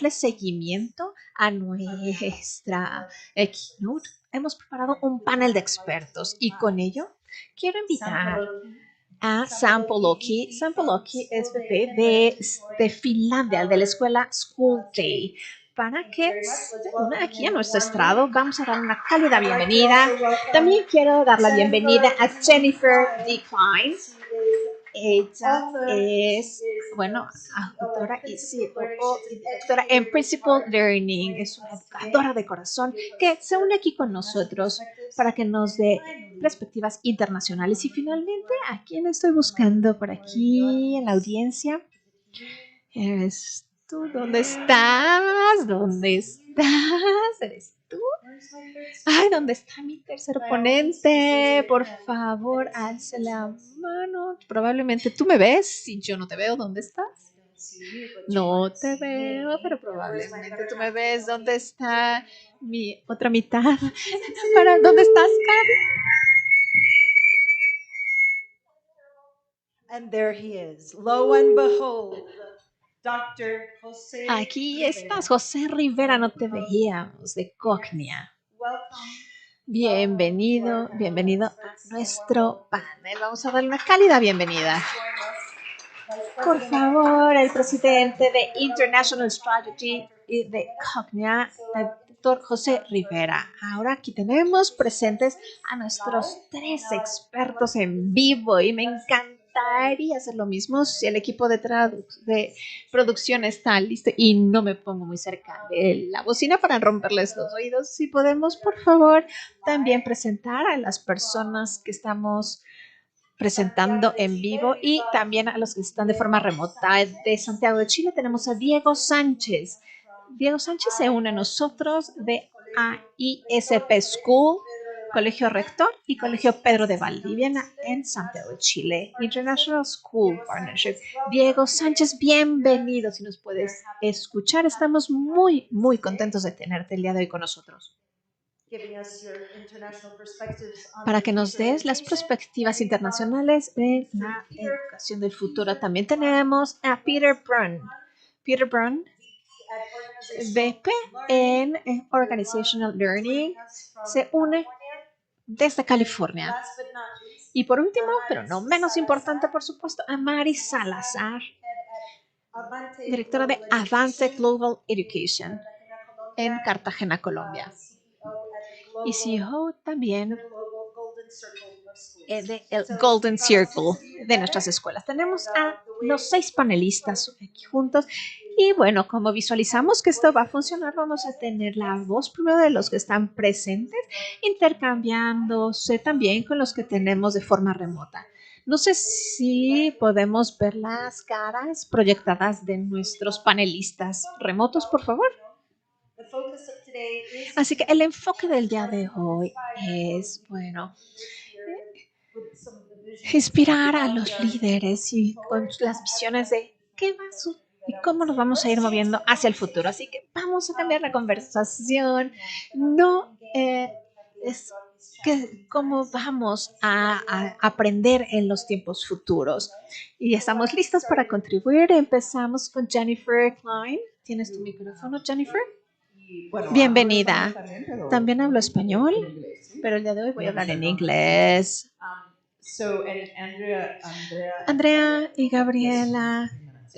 darle seguimiento a nuestra keynote, hemos preparado un panel de expertos y con ello quiero invitar a Sampo Loki. Sampo Loki es bebé de Finlandia, de la escuela School Day. Para que se una aquí a nuestro estrado, vamos a dar una cálida bienvenida. También quiero dar la bienvenida a Jennifer Decline. Ella es, bueno, autora y COO y directora en Principal Learning. Es una educadora de corazón que se une aquí con nosotros para que nos dé perspectivas internacionales. Y finalmente, ¿a quién estoy buscando por aquí en la audiencia? ¿Eres tú? ¿Dónde estás? ¿Dónde estás? ¿Eres tú? Ay, ¿dónde está mi tercer ponente? Por favor, alce la mano. Probablemente tú me ves. Si yo no te veo, ¿dónde estás? No te veo, pero probablemente tú me ves. ¿Dónde está mi otra mitad? ¿Dónde estás, Cari? And there he is. Lo and behold, Dr. José. Aquí estás, José Rivera, no te veíamos, de Cognia. Bienvenido, bienvenido a nuestro panel. Vamos a darle una cálida bienvenida. Por favor, el presidente de International Strategy y de Cognia, el doctor José Rivera. Ahora aquí tenemos presentes a nuestros 3 expertos en vivo y me encantaría hacer lo mismo si el equipo de producción está listo y no me pongo muy cerca de la bocina para romperles los oídos. Si podemos, por favor, también presentar a las personas que estamos presentando en vivo y también a los que están de forma remota. De Santiago de Chile tenemos a Diego Sánchez. Diego Sánchez se une a nosotros de AISP School, Colegio Rector y Colegio Pedro de Valdivia en Santiago de Chile. International School Partnership. Diego Sánchez, bienvenido. Si nos puedes escuchar, estamos muy, muy contentos de tenerte el día de hoy con nosotros. Para que nos des las perspectivas internacionales de la educación del futuro. También tenemos a Peter Brunn. Peter Brunn, VP en Organizational Learning, se une desde California. Y por último, pero no menos importante, por supuesto, a Mari Salazar, directora de Avance Global Education en Cartagena, Colombia. Y CEO también de el Golden Circle de nuestras escuelas. Tenemos a los 6 panelistas aquí juntos y bueno, como visualizamos que esto va a funcionar, vamos a tener la voz primero de los que están presentes, intercambiándose también con los que tenemos de forma remota. No sé si podemos ver las caras proyectadas de nuestros panelistas remotos, por favor. Así que el enfoque del día de hoy es, bueno, inspirar a los líderes y con las visiones de qué va a suceder y cómo nos vamos a ir moviendo hacia el futuro. Así que vamos a cambiar la conversación. No es que cómo vamos a aprender en los tiempos futuros. Y estamos listos para contribuir. Empezamos con Jennifer Klein. ¿Tienes tu micrófono, Jennifer? Bienvenida. También hablo español, pero el día de hoy voy a hablar en inglés. Andrea y Gabriela,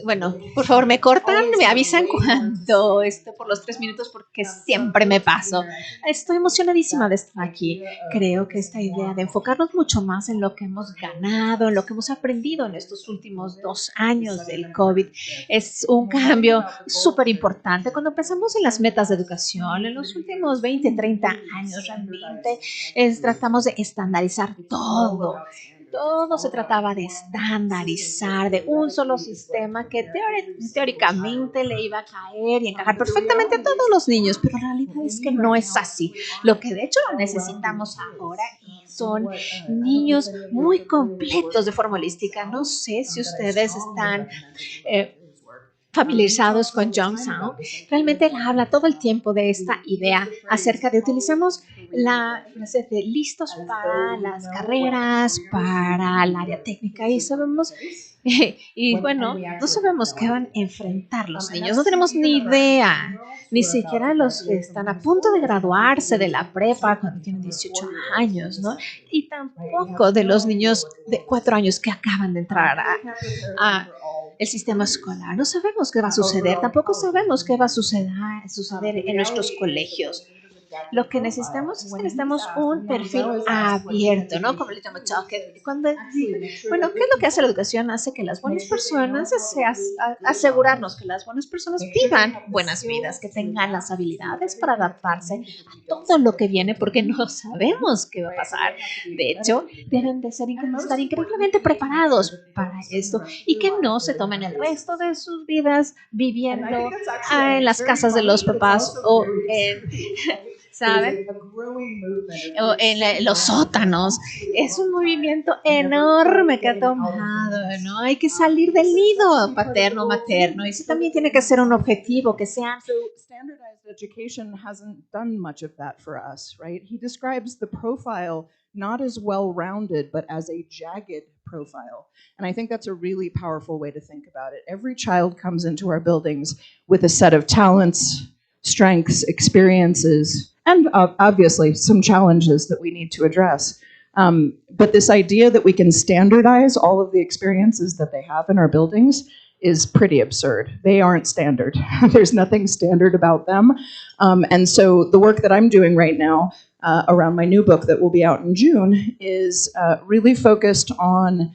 bueno, por favor me cortan, me avisan cuando esté por los 3 minutos porque siempre me paso. Estoy emocionadísima de estar aquí. Creo que esta idea de enfocarnos mucho más en lo que hemos ganado, en lo que hemos aprendido en estos últimos 2 años del COVID, es un cambio súper importante. Cuando pensamos en las metas de educación, en los últimos 20, 30 años realmente tratamos de estandarizar todo. Todo se trataba de estandarizar, de un solo sistema que teóricamente le iba a caer y encajar perfectamente a todos los niños, pero la realidad es que no es así. Lo que de hecho necesitamos ahora son niños muy completos de forma holística. No sé si ustedes están familiarizados con Johnstown, realmente él habla todo el tiempo de esta idea acerca de utilizamos la frase de listos para las carreras, para el área técnica y sabemos, y bueno, no sabemos qué van a enfrentar los niños, no tenemos ni idea, ni siquiera los que están a punto de graduarse de la prepa cuando tienen 18 años, ¿no? Y tampoco de los niños de 4 años que acaban de entrar a el sistema escolar. No sabemos qué va a suceder, tampoco sabemos qué va a suceder en nuestros colegios. Lo que necesitamos es que necesitamos un perfil abierto, ¿no? Como le llamo Chuck. Cuando bueno, ¿qué es lo que hace la educación? Hace que las buenas personas, asegurarnos que las buenas personas vivan buenas vidas, que tengan las habilidades para adaptarse a todo lo que viene, porque no sabemos qué va a pasar. De hecho, deben de estar increíblemente preparados para esto y que no se tomen el resto de sus vidas viviendo en las casas de los papás o en, ¿saben? O en los sótanos. Es un movimiento enorme que ha tomado, ¿no? Hay que salir del nido paterno, materno. Y eso también tiene que ser un objetivo, que sean. So standardized education hasn't done much of that for us, right? He describes the profile not as well-rounded, but as a jagged profile. And I think that's a really powerful way to think about it. Every child comes into our buildings with a set of talents, strengths, experiences, and obviously some challenges that we need to address. But this idea that we can standardize all of the experiences that they have in our buildings is pretty absurd. They aren't standard. There's nothing standard about them. And so the work that I'm doing right now around my new book that will be out in June is really focused on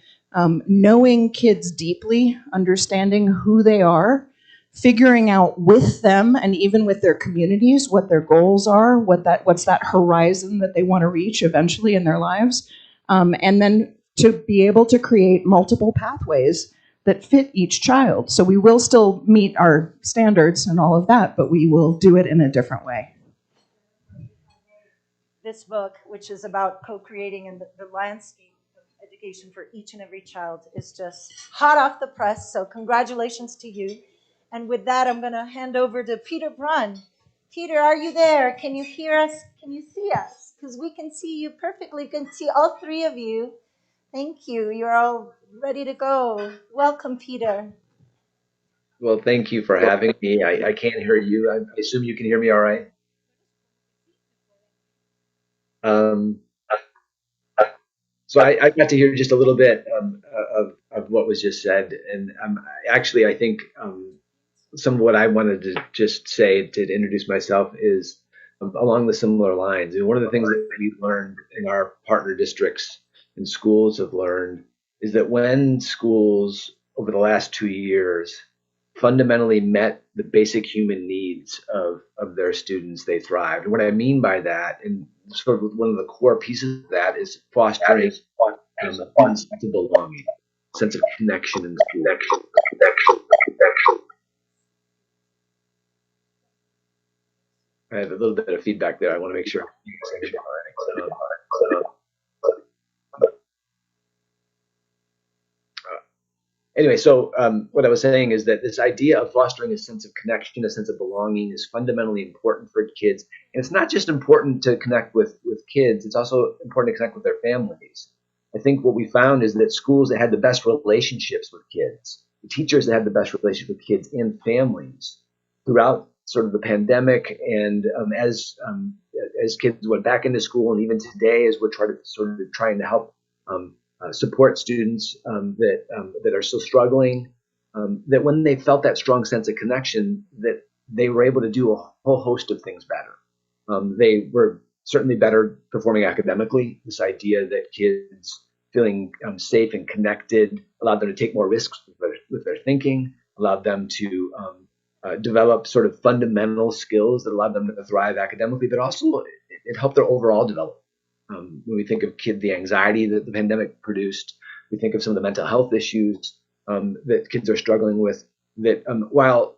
knowing kids deeply, understanding who they are, figuring out with them and even with their communities what their goals are, what's that horizon that they want to reach eventually in their lives, and then to be able to create multiple pathways that fit each child. So we will still meet our standards and all of that, but we will do it in a different way. This book, which is about co-creating in the landscape of education for each and every child, is just hot off the press. So congratulations to you. And with that, I'm going to hand over to Peter Brunn. Peter, are you there? Can you hear us? Can you see us? Because we can see you perfectly. We can see all three of you. Thank you. You're all ready to go. Welcome, Peter. Well, thank you for having me. I can't hear you. I assume you can hear me all right. Um, so I got to hear just a little bit of what was just said. And actually, I think some of what I wanted to just say to introduce myself is along the similar lines. And one of the things that we've learned in our partner districts and schools have learned is that when schools over the last 2 years fundamentally met the basic human needs of their students, they thrived. And what I mean by that, and sort of one of the core pieces of that, is fostering a sense of belonging, sense of connection in the school. I have a little bit of feedback there. I want to make sure. Anyway, so what I was saying is that this idea of fostering a sense of connection, a sense of belonging, is fundamentally important for kids. And it's not just important to connect with kids, it's also important to connect with their families. I think what we found is that schools that had the best relationships with kids, the teachers that had the best relationship with kids and families throughout sort of the pandemic, and as kids went back into school, and even today as we're trying to help support students that are still struggling, that when they felt that strong sense of connection, that they were able to do a whole host of things better. They were certainly better performing academically. This idea that kids feeling safe and connected allowed them to take more risks with their thinking, allowed them to develop sort of fundamental skills that allowed them to thrive academically, but also it helped their overall development. When we think of the anxiety that the pandemic produced, we think of some of the mental health issues that kids are struggling with. That while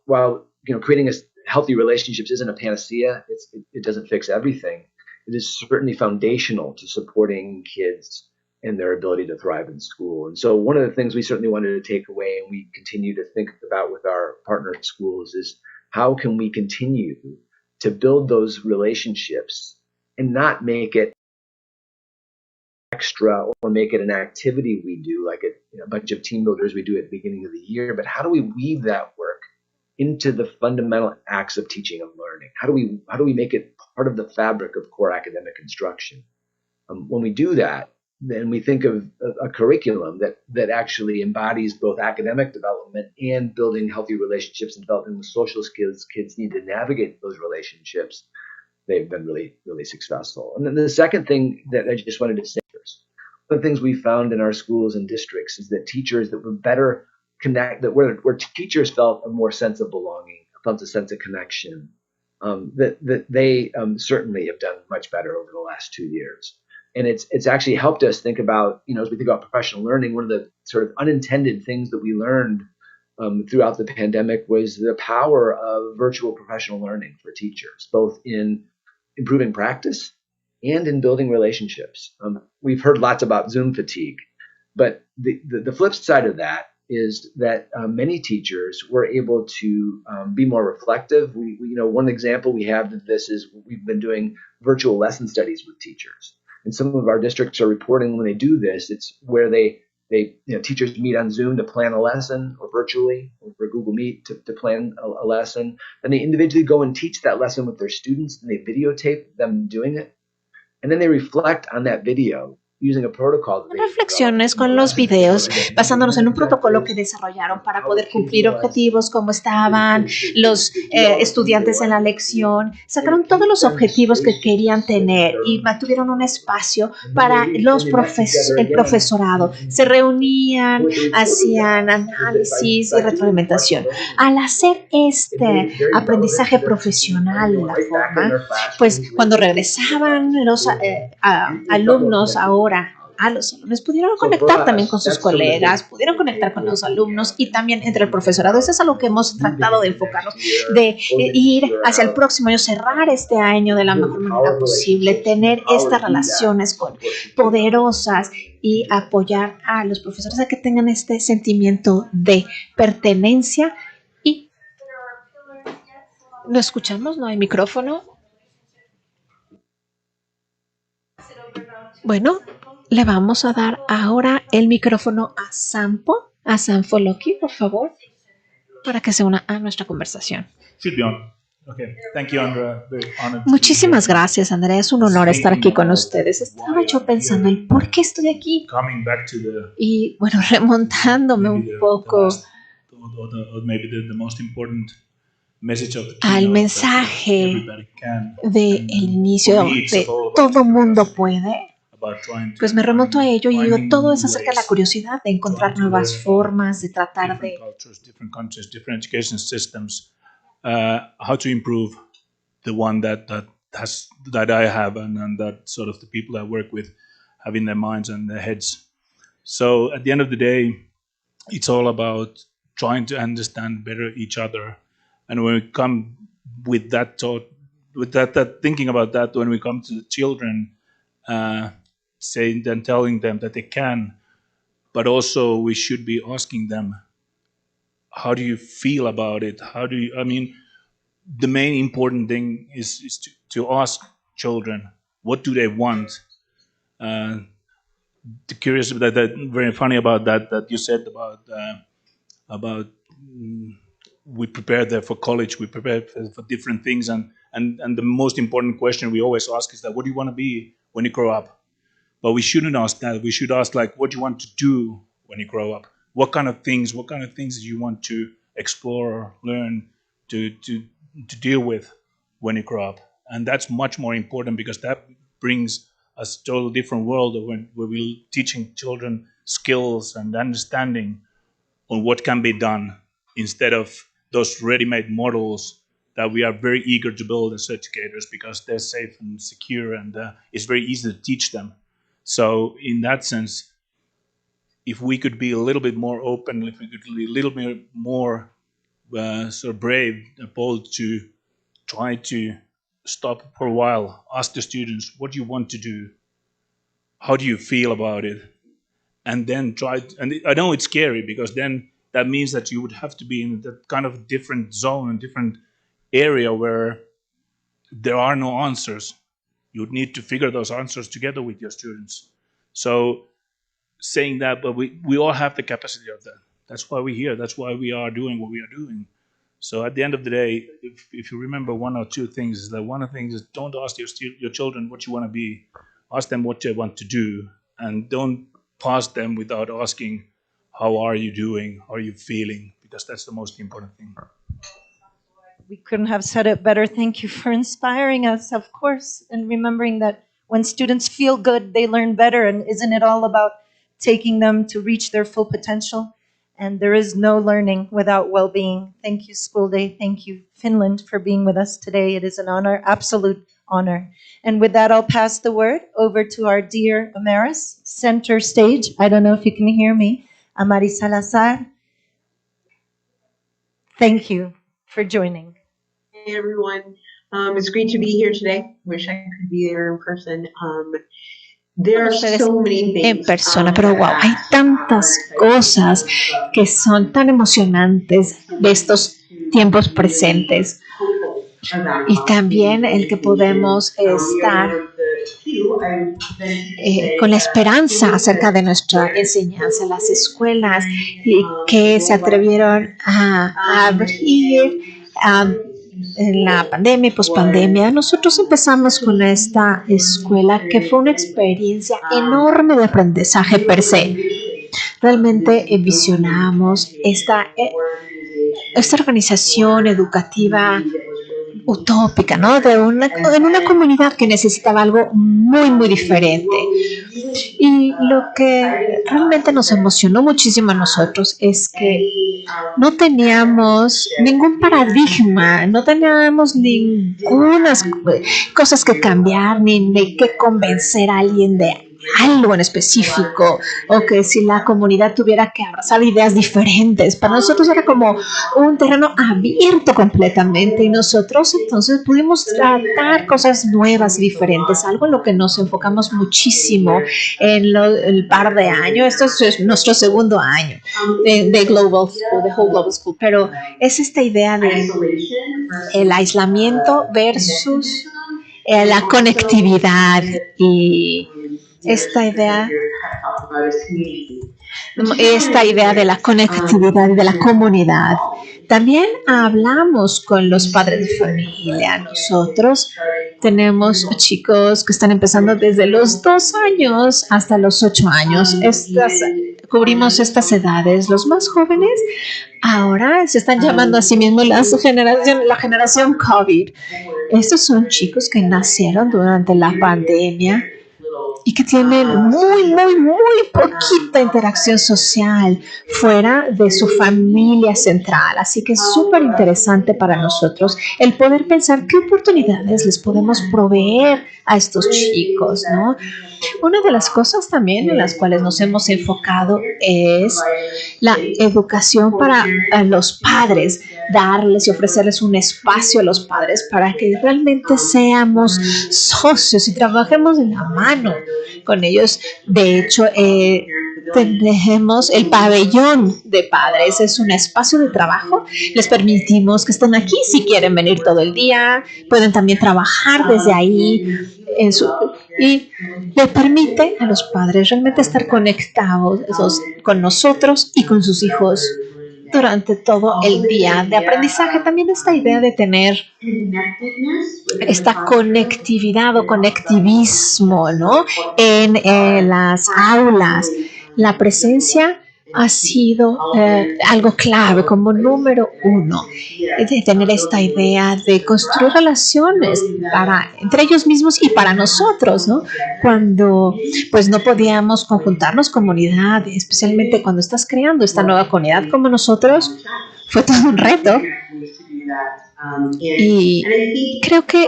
creating healthy relationships isn't a panacea, it doesn't fix everything. It is certainly foundational to supporting kids and their ability to thrive in school. And so one of the things we certainly wanted to take away and we continue to think about with our partner schools is how can we continue to build those relationships and not make it extra or make it an activity we do, like a bunch of team builders we do at the beginning of the year, but how do we weave that work into the fundamental acts of teaching and learning? How do we make it part of the fabric of core academic instruction? When we do that, then we think of a curriculum that actually embodies both academic development and building healthy relationships and developing the social skills kids need to navigate those relationships. They've been really, really successful. And then the second thing that I just wanted to say is one of the things we found in our schools and districts is that teachers that were better connect, that where teachers felt a more sense of belonging, felt a sense of connection, that they certainly have done much better over the last 2 years. And it's actually helped us think about, as we think about professional learning, one of the sort of unintended things that we learned throughout the pandemic was the power of virtual professional learning for teachers, both in improving practice and in building relationships. We've heard lots about Zoom fatigue, but the flip side of that is that many teachers were able to be more reflective. We one example we have of this is we've been doing virtual lesson studies with teachers. And some of our districts are reporting when they do this, it's where they teachers meet on Zoom to plan a lesson or virtually or for Google Meet to plan a lesson. And they individually go and teach that lesson with their students and they videotape them doing it. And then they reflect on that video using a protocol that reflexiones con los videos, basándonos en un protocolo que desarrollaron para poder cumplir objetivos, cómo estaban los estudiantes en la lección, sacaron todos los objetivos que querían tener y mantuvieron un espacio para el profesorado. Se reunían, hacían análisis y retroalimentación. Al hacer este aprendizaje profesional de la forma, pues cuando regresaban los alumnos ahora a los alumnos, pudieron conectar también con sus colegas, pudieron conectar con los alumnos y también entre el profesorado. Eso es a lo que hemos tratado de enfocarnos, de ir hacia el próximo año, cerrar este año de la mejor manera posible, tener estas relaciones poderosas y apoyar a los profesores a que tengan este sentimiento de pertenencia. Y ¿no escuchamos? ¿No hay micrófono? Bueno, le vamos a dar ahora el micrófono a Sampo Loki, por favor, para que se una a nuestra conversación. Okay. Thank you, Andrea. Muchísimas gracias, Andrea. Es un honor estar aquí con ustedes. Estaba yo pensando el por qué estoy aquí. Y bueno, remontándome un poco al mensaje del inicio de todo mundo puede. Pues me remonto a ello y digo, todo es acerca de la curiosidad de encontrar nuevas formas, de tratar de how to improve the one that I have and that sort of the people I work with have in their minds and their heads. So at the end of the day, it's all about trying to understand better each other. And when we come with that thought, with that thinking about that, when we come to the children, saying and telling them that they can, but also we should be asking them, how do you feel about it? The main important thing is to ask children, what do they want? Curious that very funny about that you said about we prepare there for college, we prepare for different things, and the most important question we always ask is that, what do you want to be when you grow up? But we shouldn't ask that. We should ask, like, what do you want to do when you grow up? What kind of things do you want to explore or learn to deal with when you grow up? And that's much more important, because that brings a totally different world where we're teaching children skills and understanding on what can be done, instead of those ready-made models that we are very eager to build as educators because they're safe and secure, and it's very easy to teach them. So in that sense, if we could be a little bit more open, if we could be a little bit more sort of brave and bold to try to stop for a while, ask the students, what do you want to do? how do you feel about it, and then try. And I know it's scary because then that means that you would have to be in that kind of different zone, different area where there are no answers. You would need to figure those answers together with your students. So saying that, but we all have the capacity of that. That's why we're here. That's why we are doing what we are doing. So at the end of the day, if you remember one or two things, is that one of the things is don't ask your children what you want to be. Ask them what they want to do, and don't pass them without asking, how are you doing? How are you feeling? Because that's the most important thing. We couldn't have said it better. Thank you for inspiring us, of course, and remembering that when students feel good, they learn better. And isn't it all about taking them to reach their full potential? And there is no learning without well being. Thank you, School Day. Thank you, Finland, for being with us today. It is an honor, absolute honor. And with that, I'll pass the word over to our dear Amaris, center stage. I don't know if you can hear me. Amaris Salazar. Thank you for joining. Hey everyone, it's great to be here today. Wish I could be there in person. There are so many things en persona, pero wow, hay tantas cosas que son tan emocionantes de estos tiempos presentes. Y también el que podemos estar con la esperanza acerca de nuestra enseñanza, las escuelas y que se atrevieron a abrir en la pandemia y pospandemia. Nosotros empezamos con esta escuela que fue una experiencia enorme de aprendizaje per se. Realmente visionamos esta organización educativa utópica, ¿no? En una comunidad que necesitaba algo muy, muy diferente. Y lo que realmente nos emocionó muchísimo a nosotros es que no teníamos ningún paradigma, no teníamos ninguna cosas que cambiar, ni de que convencer a alguien de algo en específico, o que si la comunidad tuviera que abrazar ideas diferentes. Para nosotros era como un terreno abierto completamente, y nosotros entonces pudimos tratar cosas nuevas y diferentes, algo en lo que nos enfocamos muchísimo en el par de años. Esto es nuestro segundo año de Global School, de Whole Global School, pero es esta idea de el aislamiento versus la conectividad, y esta idea de la conectividad y de la comunidad. También hablamos con los padres de familia. Nosotros tenemos chicos que están empezando desde los 2 años hasta los 8 años. Cubrimos estas edades. Los más jóvenes ahora se están llamando a sí mismos la generación COVID. Estos son chicos que nacieron durante la pandemia y que tienen muy, muy, muy poquita interacción social fuera de su familia central. Así que es súper interesante para nosotros el poder pensar qué oportunidades les podemos proveer a estos chicos, ¿no? Una de las cosas también en las cuales nos hemos enfocado es la educación para los padres, darles y ofrecerles un espacio a los padres para que realmente seamos socios y trabajemos de la mano con ellos. De hecho, tenemos el pabellón de padres, es un espacio de trabajo. Les permitimos que estén aquí si quieren venir todo el día, pueden también trabajar desde ahí y le permite a los padres realmente estar conectados con nosotros y con sus hijos durante todo el día de aprendizaje. También esta idea de tener esta conectividad o conectivismo, ¿no? En las aulas. La presencia ha sido algo clave como número 1, de tener esta idea de construir relaciones entre ellos mismos y para nosotros, ¿no? Cuando pues no podíamos conjuntarnos comunidad, especialmente cuando estás creando esta nueva comunidad como nosotros, fue todo un reto. Y creo que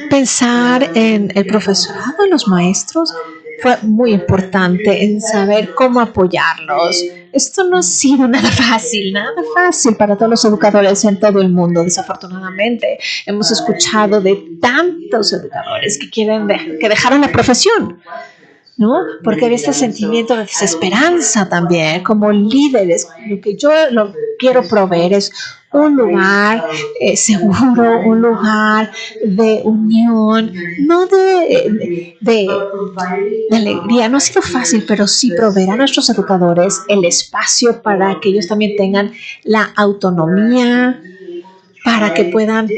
pensar en el profesorado, en los maestros, fue muy importante en saber cómo apoyarlos. Esto no ha sido nada fácil para todos los educadores en todo el mundo, desafortunadamente. Hemos escuchado de tantos educadores que que dejaron la profesión, ¿no? Porque había este sentimiento de desesperanza también, como líderes. Lo que yo quiero proveer es un lugar seguro, un lugar de unión, no de alegría. No ha sido fácil, pero sí proveer a nuestros educadores el espacio para que ellos también tengan la autonomía, para que puedan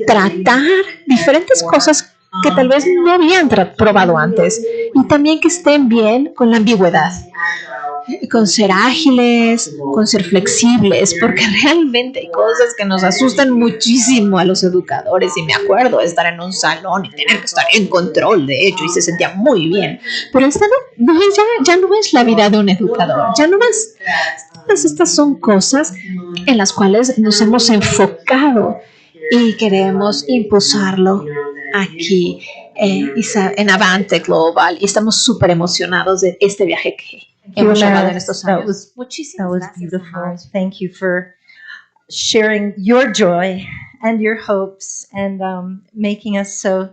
tratar diferentes cosas que tal vez no habían probado antes y también que estén bien con la ambigüedad, con ser ágiles, con ser flexibles, porque realmente hay cosas que nos asustan muchísimo a los educadores y me acuerdo de estar en un salón y tener que estar en control de ello y se sentía muy bien, pero esta no es ya no es la vida de un educador, ya no más. Todas estas son cosas en las cuales nos hemos enfocado y queremos impulsarlo aquí en Avante Global y estamos súper emocionados de este viaje que hemos llevado en estos años. That was beautiful. Thank you for sharing your joy and your hopes and making us so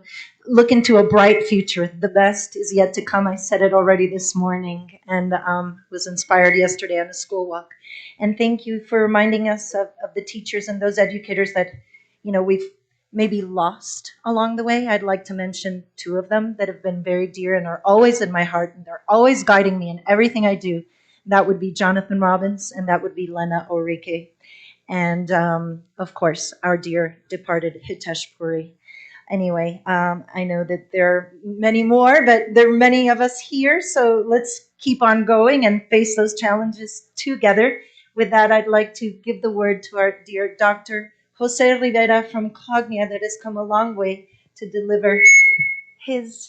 look into a bright future. The best is yet to come. I said it already this morning and was inspired yesterday on a school walk. And thank you for reminding us of the teachers and those educators that, we've maybe lost along the way. I'd like to mention two of them that have been very dear and are always in my heart and they're always guiding me in everything I do. That would be Jonathan Robbins and that would be Lena Orike. And of course, our dear departed Hitesh Puri. Anyway, I know that there are many more, but there are many of us here, so let's keep on going and face those challenges together. With that, I'd like to give the word to our dear Dr. Jose Rivera from Cognia that has come a long way to deliver his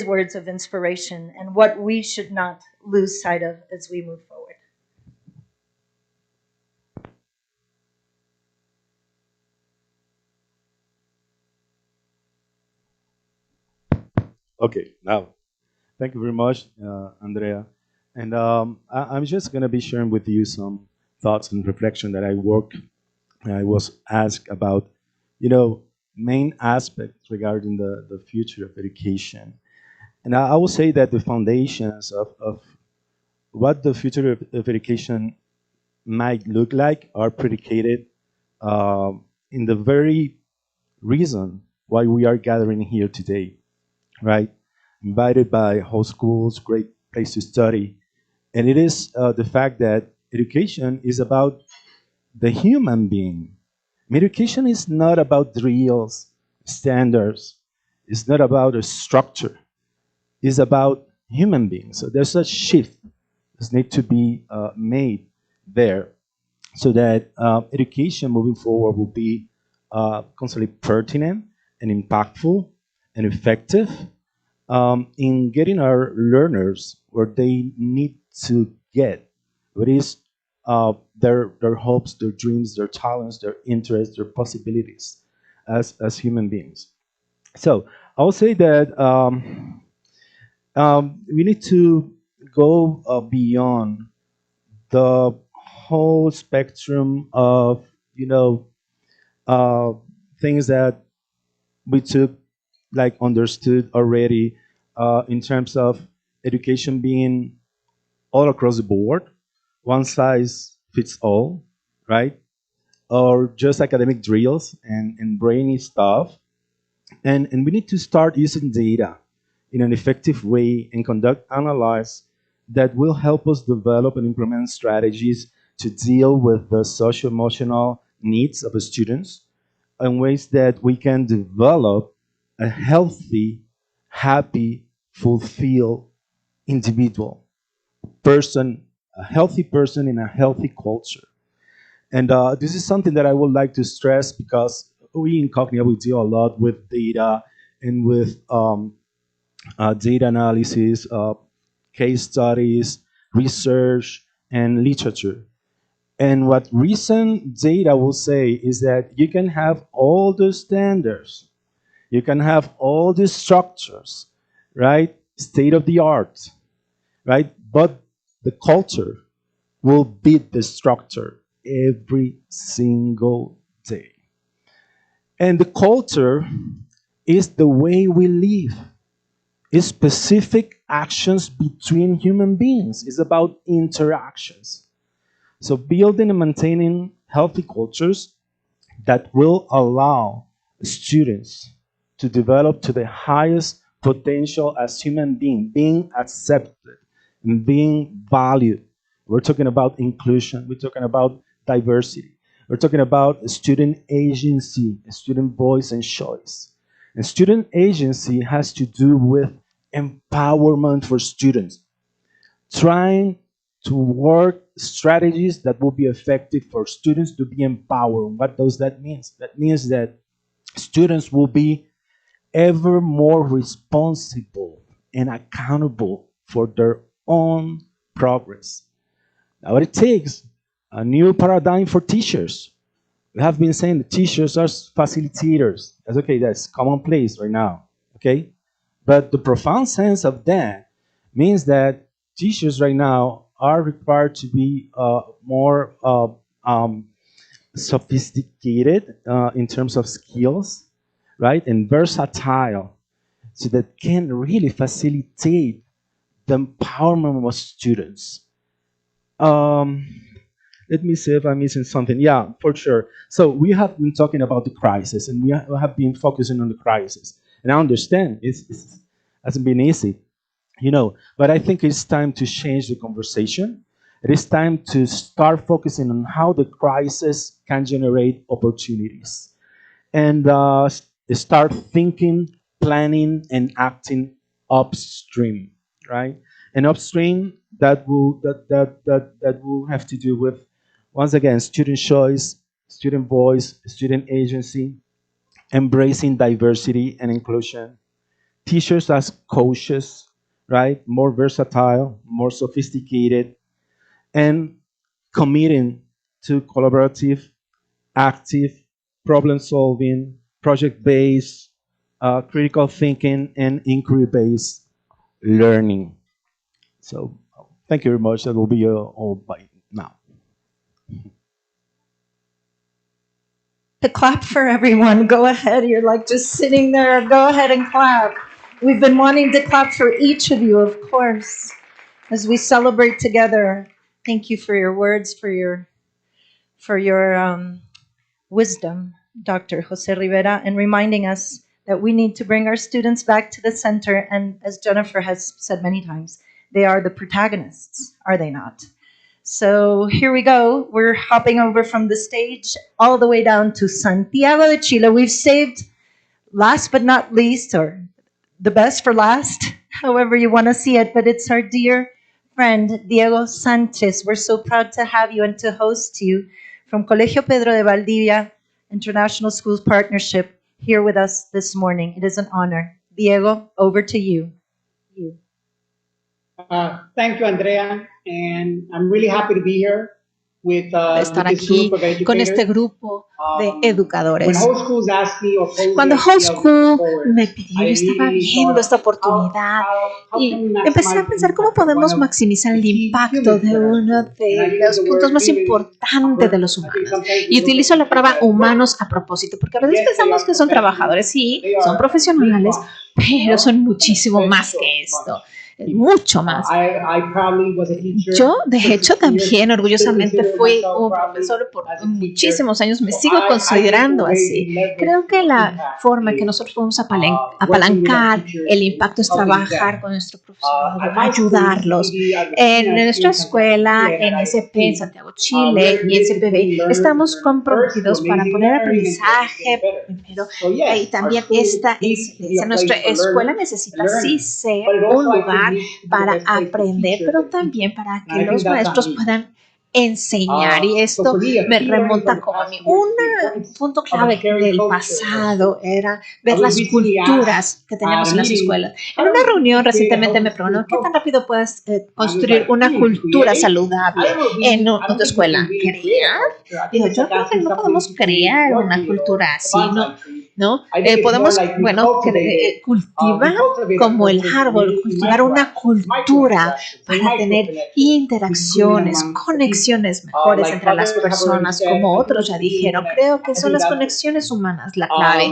words of inspiration and what we should not lose sight of as we move forward. Okay, now, thank you very much, Andrea. And I'm just going to be sharing with you some thoughts and reflection that I was asked about, main aspects regarding the future of education. And I will say that the foundations of what the future of education might look like are predicated in the very reason why we are gathering here today, right? Invited by Wholeschools, great place to study. And it is the fact that education is about the human being. Education is not about drills, standards. It's not about a structure. It's about human beings. So there's a shift that needs to be made there so that education moving forward will be constantly pertinent and impactful and effective in getting our learners where they need to get, what is their hopes, their dreams, their talents, their interests, their possibilities as human beings. So I'll say that we need to go beyond the whole spectrum of uh, things that we took like understood already in terms of education being all across the board, one size fits all, right? Or just academic drills and brainy stuff. And we need to start using data in an effective way and conduct analysis that will help us develop and implement strategies to deal with the social emotional needs of the students in ways that we can develop a healthy, happy, fulfilled individual person, a healthy person in a healthy culture. And this is something that I would like to stress because we in Cognia we deal a lot with data and with data analysis, case studies, research, and literature. And what recent data will say is that you can have all the standards, you can have all the structures, right? state of the art, right? But the culture will beat the structure every single day. And the culture is the way we live. It's specific actions between human beings. It's about interactions. So building and maintaining healthy cultures that will allow students to develop to the highest potential as human beings, being accepted and being valued. We're talking about inclusion. We're talking about diversity. We're talking about student agency, student voice and choice. And student agency has to do with empowerment for students, trying to work strategies that will be effective for students to be empowered. What does that mean? That means that students will be ever more responsible and accountable for their own progress. Now, it takes a new paradigm for teachers. We have been saying that teachers are facilitators. That's okay, that's commonplace right now. Okay? But the profound sense of that means that teachers right now are required to be more sophisticated in terms of skills, right? And versatile, so that can really facilitate the empowerment of students. Um, Let me see if I'm missing something. Yeah, for sure. So we have been talking about the crisis, and we have been focusing on the crisis. And I understand it hasn't been easy, but I think it's time to change the conversation. It is time to start focusing on how the crisis can generate opportunities, and start thinking, planning, and acting upstream, right? And upstream that will have to do with, once again, student choice, student voice, student agency, embracing diversity and inclusion, teachers as coaches, right? More versatile, more sophisticated, and committing to collaborative, active, problem solving, project based, critical thinking, and inquiry based learning. So, thank you very much. That will be all by now. To clap for everyone. Go ahead. You're like just sitting there. Go ahead and clap. We've been wanting to clap for each of you, of course, as we celebrate together. Thank you for your words, for your wisdom, Dr. Jose Rivera, and reminding us that we need to bring our students back to the center. And as Jennifer has said many times, they are the protagonists, are they not? So here we go. We're hopping over from the stage all the way down to Santiago de Chile. We've saved last but not least, or the best for last, however you want to see it, but it's our dear friend Diego Sanchez. We're so proud to have you and to host you from Colegio Pedro de Valdivia International Schools Partnership here with us this morning. It is an honor. Diego, over to you. Thank you, Andrea, and I'm really happy to be here with Estar this aquí group of educators. con este grupo de When educadores. Wholeschools asked me or posed Cuando the idea of Wholeschool forward, me pidió, I yo estaba immediately viendo thought, esta oportunidad how y can we empecé a maximize the pensar cómo impact of one podemos of maximizar the el key impacto humans de at our uno school? And I de use los the puntos word más human importantes de los I think humanos. sometimes we Y look at utilizo la people palabra as humanos a propósito, porque a veces yes, they pensamos are que son professionals, trabajadores, sí, they son are big profesionales, bunch, pero son and muchísimo más special que esto, bunch. mucho más. I probably was a teacher Yo, de for hecho, 16 years, también still orgullosamente consider fui myself un probably profesor por as a teacher. muchísimos años, me So sigo I think the considerando way así. we leverage Creo que la impact forma en que is nosotros podemos working with our apalancar teachers el and impacto es helping trabajar them. con nuestro profesorado, At my school, ayudarlos. UPB, as a En PIP nuestra in Santiago, escuela, Chile, en and SP, en ISP, Santiago, we are Chile y committed to SPB, putting learners estamos and learners first, to comprometidos para amazing poner learning, and to aprendizaje getting better. primero So yes, y our también school esta needs to be excelencia. a Nuestra place for escuela learners necesita and sí learning, ser but it un also I think lugar needs to be the para best place for aprender, teachers pero and teaching. también para que And I think los that's on maestros me. puedan enseñar. Y So esto for me, a me key learning from remonta the como a past mí. 2 years is the Un importance punto of a clave caring del culture in our pasado schools. era I ver was las recently asked culturas que at tenemos a en las meeting, escuelas. how En do una we reunión create a recientemente healthy me school preguntaron, ¿qué tan culture? rápido puedes I was construir like, una cultura create? saludable I en don't tu think we escuela? can really create a ¿Crear? culture. I think Digo, it's yo like creo que asking no somebody podemos to create crear an una orchid or cultura a así, no, bonsai tree. ¿no? I think it's Podemos, more like we bueno, cultivate it. cultivar como el árbol, cultivar una cultura para tener interacciones, conexiones mejores entre las personas, como otros ya dijeron. Creo que son las conexiones humanas la clave.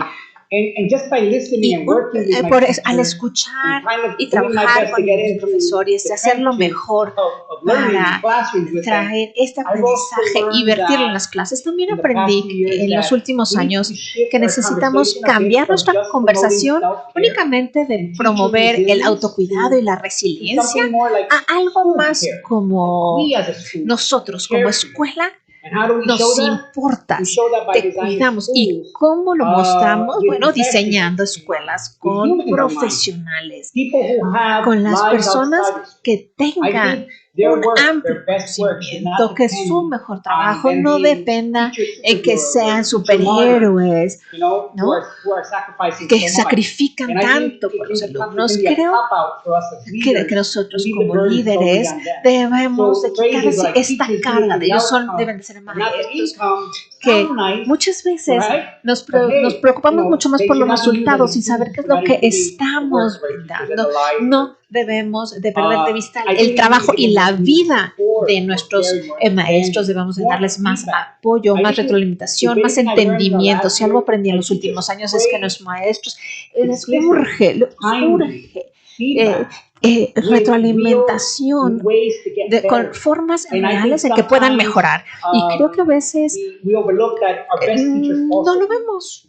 And just by listening and working with my Al escuchar and kind of y doing my trabajar best con to get mis into profesores, the hacerlo trenches mejor of learning in para classrooms with them, traer este I've also aprendizaje y learned vertirlo en that las clases. También in the past aprendí few years en los that últimos we need años to shift que our necesitamos conversation a bit cambiar from nuestra just conversación promoting self-care únicamente de and teaching promover el resilience autocuidado y la to resiliencia something more like a algo school más care. como We as a school nosotros care como for you. escuela And how do we show nos that? importas, We show that by te designing cuidamos. ¿Y schools cómo lo mostramos? with Bueno, professionals diseñando in mind, escuelas with con humans in mind, profesionales, people who have con las lives personas outside of school. que I tengan think their un work, amplio their best work, should not conocimiento, que depend su mejor on trabajo them no being dependa teacher en que superheroes sean or teacher martyrs, superhéroes, you know, ¿no? who are sacrificing Que so much. sacrifican And I think tanto it por los can alumnos. be a Creo cop-out for us as que leaders nosotros to leave como the burden solely líderes on them. debemos de So quitar phrases así like esta teachers carga de the ellos outcome, deben de ser not the maestros, income, que sound nice, muchas veces right? nos But hey, preocupamos you know, mucho más they por should los not be used as resultados sin saber excuses qué es for lo not que improving the estamos work of our teachers and brindando. the lives No debemos de perder de vista I el think trabajo we y need to la give vida support, de more nuestros caring, more maestros. understanding, Debemos de more darles más feedback. apoyo, I más think retroalimentación, if más anything I learned in the entendimiento. last Si algo year, aprendí en my los últimos teachers años es que crave los maestros les explicit, timely urge feedback with retroalimentación real ways to get con better. formas And I think reales en que puedan sometimes, mejorar. Y creo que a veces we overlook that our best teachers no also lo vemos.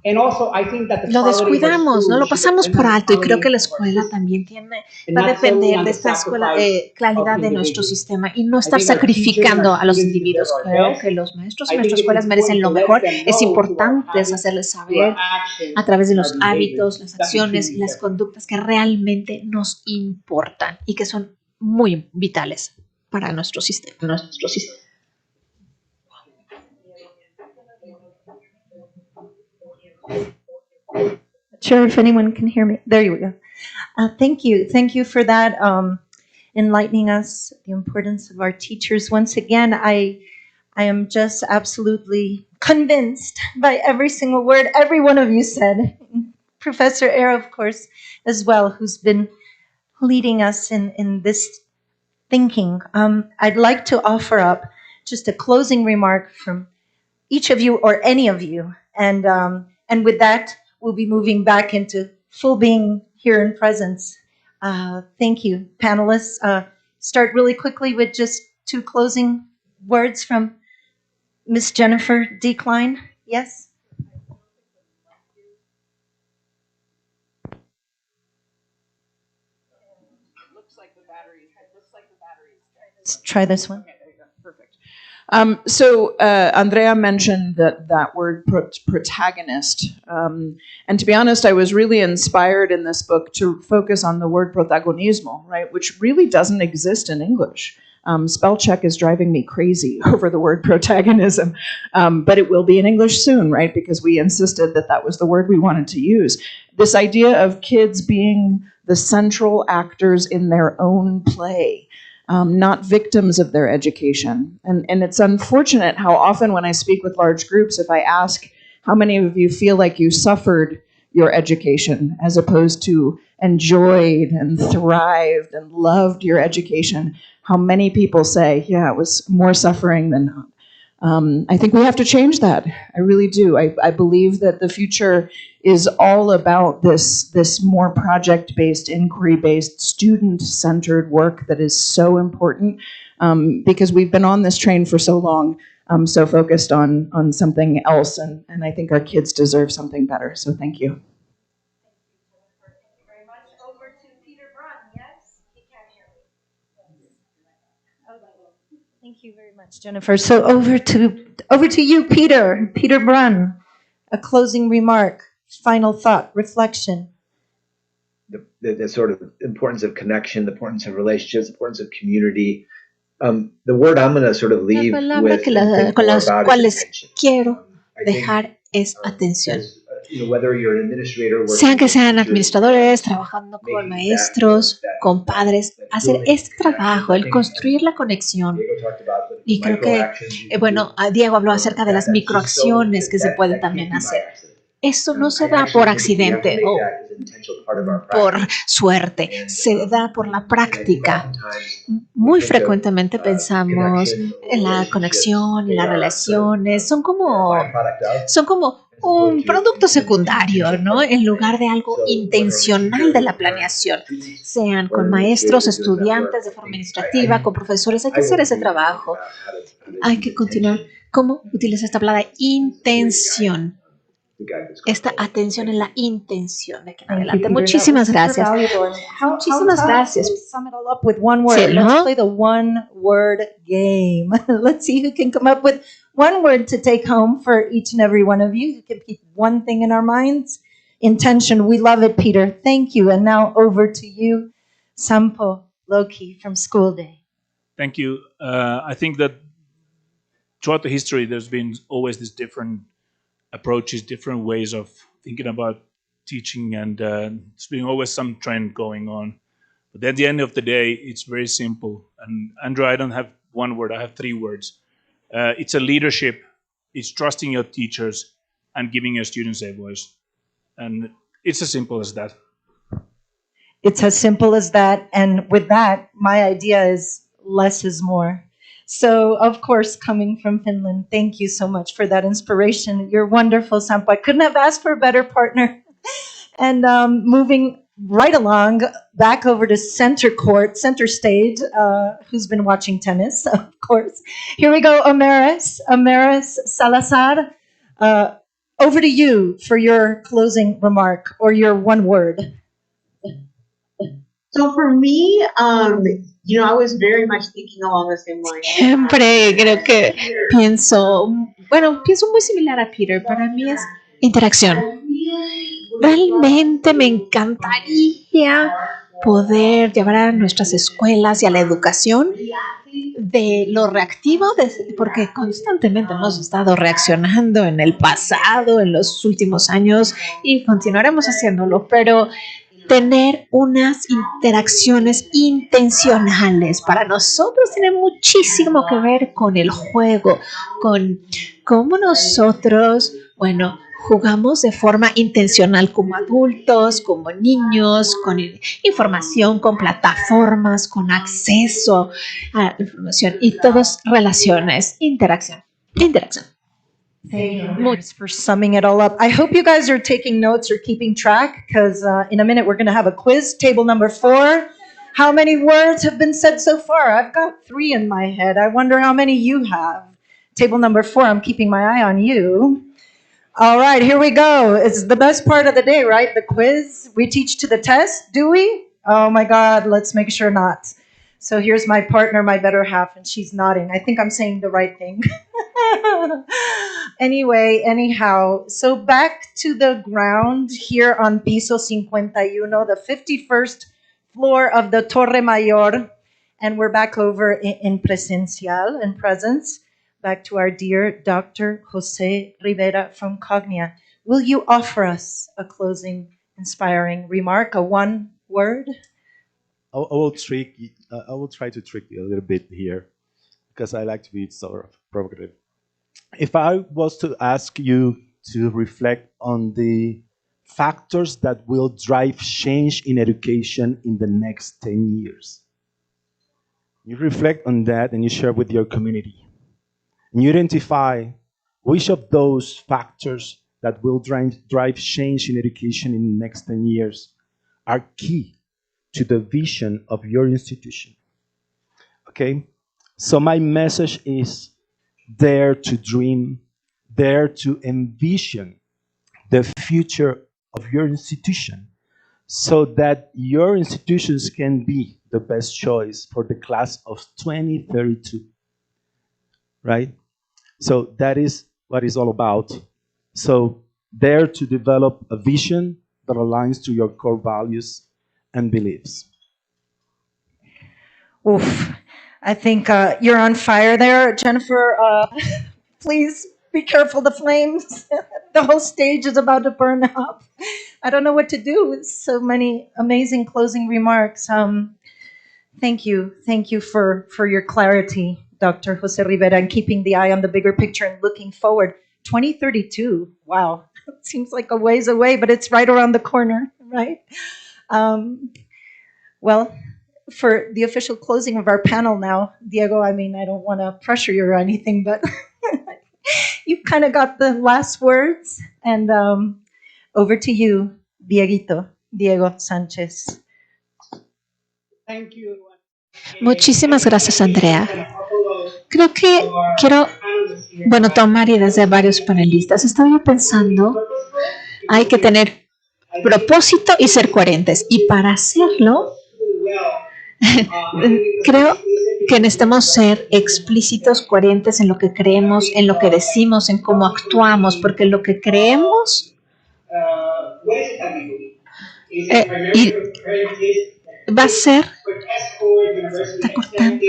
And also, I think that the Lo quality of our descuidamos, no schools lo should pasamos depend por on the alto, y creo quality que la of our escuela system, también and va a not solely depender on de the esta sacrifice calidad of de nuestro individuals. sistema y no I estar think our teachers and sacrificando our a los students individuos. deserve our Creo best. que los maestros I en think nuestras it's escuelas merecen lo important to let mejor. them Es know through our importante habits, hacerles through our saber actions, a través de our los behaviors, hábitos, las that we acciones, truly las care. conductas que realmente nos importan y que son muy vitales para nuestro sistema. Sure, if anyone can hear me. There you go. Thank you. Thank you for that, enlightening us, the importance of our teachers. Once again, I am just absolutely convinced by every single word every one of you said. Professor Era, of course, as well, who's been leading us in this thinking. I'd like to offer up just a closing remark from each of you or any of you. And with that, we'll be moving back into full being here in presence. Thank you, panelists. Start really quickly with just two closing words from Miss Jennifer Decline. Yes? Let's try this one. Perfect. So Andrea mentioned that word protagonist. And to be honest, I was really inspired in this book to focus on the word protagonismo, right, which really doesn't exist in English. Spell check is driving me crazy over the word protagonism, but it will be in English soon, right, because we insisted that was the word we wanted to use. This idea of kids being the central actors in their own play. Not victims of their education. And it's unfortunate how often when I speak with large groups, if I ask how many of you feel like you suffered your education as opposed to enjoyed and thrived and loved your education, how many people say, yeah, it was more suffering than not. I think we have to change that. I really do. I believe that the future is all about this more project-based, inquiry-based, student-centered work that is so important because we've been on this train for so long, so focused on something else, and I think our kids deserve something better. So thank you. Thank you very much, Jennifer. So over to you, Peter. Peter Brunn, a closing remark, final thought, reflection. The sort of importance of connection, the importance of relationships, the importance of community. The word I'm going to sort of leave with con las cuales attention. quiero dejar es atención. Whether you're an administrator, Sean que sean administradores, trabajando con maestros, con padres, hacer este trabajo, el construir la conexión. Y creo que, bueno, Diego habló acerca de las microacciones que se pueden también hacer. Eso no se I da por actually think we have to accidente make o that as an intentional part of our por practice. suerte, se da por la And I think práctica. oftentimes Muy we think of frecuentemente pensamos connection en or la relationships conexión y las they are sort of relaciones, they're a byproduct of, son como as opposed un to producto an secundario, intentional ¿no? part of the En plan. lugar de algo So whether I'm a intencional teacher de with la parents, planeación, students, sean or con the maestros, kids are doing that work, estudiantes de I forma think administrativa, con profesores, hay que I hacer will ese continue to think trabajo. about how to Hay use que continuar. intention ¿Cómo utiliza esta palabra? Intención. to guide this Esta conversation. atención en la intención de aquí en Thank you, adelante. Peter. Muchísimas That was super gracias. valuable. And how Muchísimas tough gracias. to sum it all up with one word. Sí, Let's ¿no? play the one word game. Let's see who can come up with one word to take home for each and every one of you. Who can keep one thing in our minds? Intention. We love it, Peter. Thank you. And now over to you, Sampo Loki from School Day. Thank you. I think that throughout the history, there's been always these different approaches, different ways of thinking about teaching, and there's been always some trend going on. But at the end of the day, it's very simple. And Andrew, I don't have one word; I have three words. It's a leadership. It's trusting your teachers and giving your students a voice. And it's as simple as that. It's as simple as that. And with that, my idea is less is more. So, of course, coming from Finland, thank you so much for that inspiration. You're wonderful, Sampo. I couldn't have asked for a better partner. And moving right along, back over to center court, center stage, who's been watching tennis, of course. Here we go, Amaris Salazar. Over to you for your closing remark or your one word. So for me, I was very much thinking along the same lines. Siempre creo que pienso muy similar a Peter. Para mí es interacción. Realmente me encantaría poder llevar a nuestras escuelas y a la educación de lo reactivo, porque constantemente hemos estado reaccionando en el pasado, en los últimos años, y continuaremos haciéndolo, pero tener unas interacciones intencionales para nosotros tiene muchísimo que ver con el juego, con cómo nosotros, jugamos de forma intencional como adultos, como niños, con información, con plataformas, con acceso a información y todas relaciones, interacción. Thank you, Maris, for summing it all up. I hope you guys are taking notes or keeping track because in a minute we're going to have a quiz. Table number 4. How many words have been said so far? I've got 3 in my head. I wonder how many you have. Table number 4, I'm keeping my eye on you. All right, here we go. It's the best part of the day, right? The quiz. We teach to the test, do we? Oh my God, let's make sure not. So here's my partner, my better half, and she's nodding. I think I'm saying the right thing. Anyhow, so back to the ground here on Piso 51, the 51st floor of the Torre Mayor. And we're back over in Presencial, in presence. Back to our dear Dr. Jose Rivera from Cognia. Will you offer us a closing, inspiring remark, a one word? I will try to trick you a little bit here because I like to be sort of provocative. If I was to ask you to reflect on the factors that will drive change in education in the next 10 years, you reflect on that and you share with your community. And you identify which of those factors that will drive change in education in the next 10 years are key to the vision of your institution. Okay? So my message is dare to dream, dare to envision the future of your institution so that your institutions can be the best choice for the class of 2032. Right? So that is what it's all about. So dare to develop a vision that aligns to your core values and beliefs. Oof. I think you're on fire there, Jennifer. Please be careful, the flames. The whole stage is about to burn up. I don't know what to do with so many amazing closing remarks. Thank you. Thank you for your clarity, Dr. Jose Rivera, and keeping the eye on the bigger picture and looking forward. 2032. Wow. It seems like a ways away, but it's right around the corner, right? Um, well, for the official closing of our panel now, Diego, I mean, I don't want to pressure you or anything, but you kind of got the last words. And over to you, Diego Sánchez. Thank you. Muchísimas gracias, Andrea. Creo que quiero, bueno, tomar ideas de varios panelistas. Estaba yo pensando, hay que tener propósito y ser coherentes. Y para hacerlo, creo que necesitamos ser explícitos, coherentes en lo que creemos, en lo que decimos, en cómo actuamos, porque lo que creemos y va a ser, está cortando,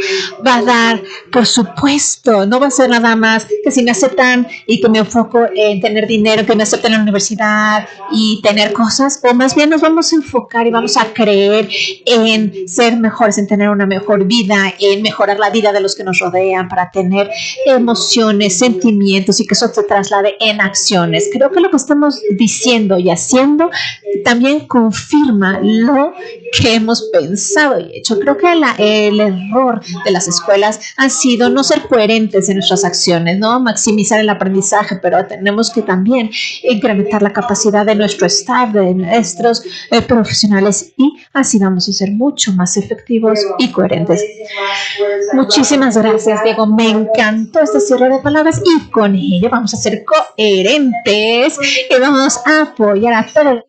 va a dar, por supuesto, no va a ser nada más que si me aceptan y que me enfoco en tener dinero, que me acepten en la universidad y tener cosas, o más bien nos vamos a enfocar y vamos a creer en ser mejores, en tener una mejor vida, en mejorar la vida de los que nos rodean, para tener emociones, sentimientos y que eso se traslade en acciones. Creo que lo que estamos diciendo y haciendo también confirma lo que hemos pensado y hecho. Creo que el error de las escuelas ha sido no ser coherentes en nuestras acciones, no maximizar el aprendizaje, pero tenemos que también incrementar la capacidad de nuestro staff, de nuestros profesionales, y así vamos a ser mucho más efectivos y coherentes. Muchísimas gracias, Diego. Me encantó este cierre de palabras y con ello vamos a ser coherentes y vamos a apoyar a todos.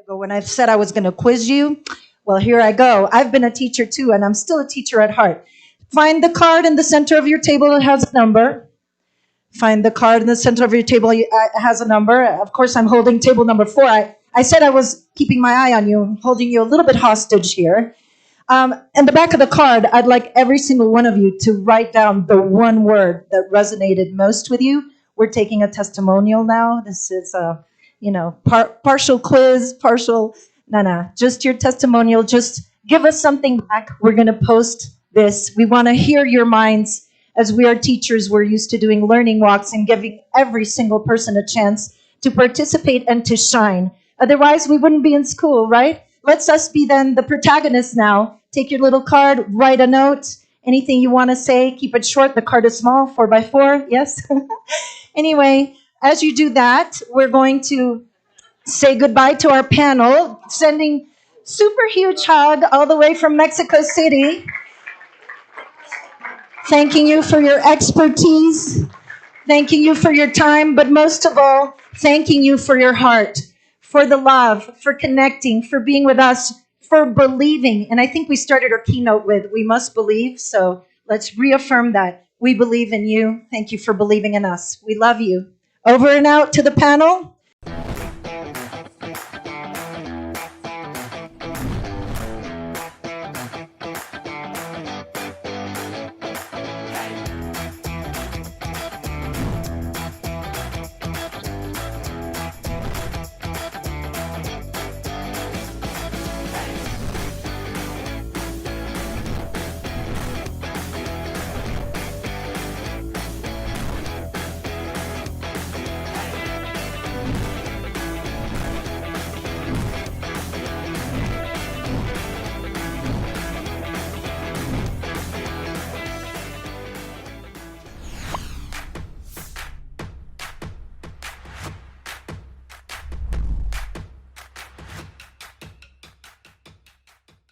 When I said I was going to quiz you, well, here I go. I've been a teacher too, and I'm still a teacher at heart. Find the card in the center of your table that has a number. Find the card in the center of your table has a number. Of course, I'm holding table number 4. I said I was keeping my eye on you, holding you a little bit hostage here. In the back of the card, I'd like every single one of you to write down the one word that resonated most with you. We're taking a testimonial now. This is partial quiz, just your testimonial. Just give us something back. We're going to post this. We want to hear your minds. As we are teachers, we're used to doing learning walks and giving every single person a chance to participate and to shine. Otherwise, we wouldn't be in school, right? Let's us be then the protagonists now. Take your little card, write a note, anything you want to say, keep it short. The card is small, 4x4, yes? Anyway, as you do that, we're going to say goodbye to our panel, sending super huge hug all the way from Mexico City. Thanking you for your expertise, thanking you for your time, but most of all, thanking you for your heart, for the love, for connecting, for being with us, for believing. And I think we started our keynote with, we must believe, so let's reaffirm that. We believe in you. Thank you for believing in us. We love you. Over and out to the panel.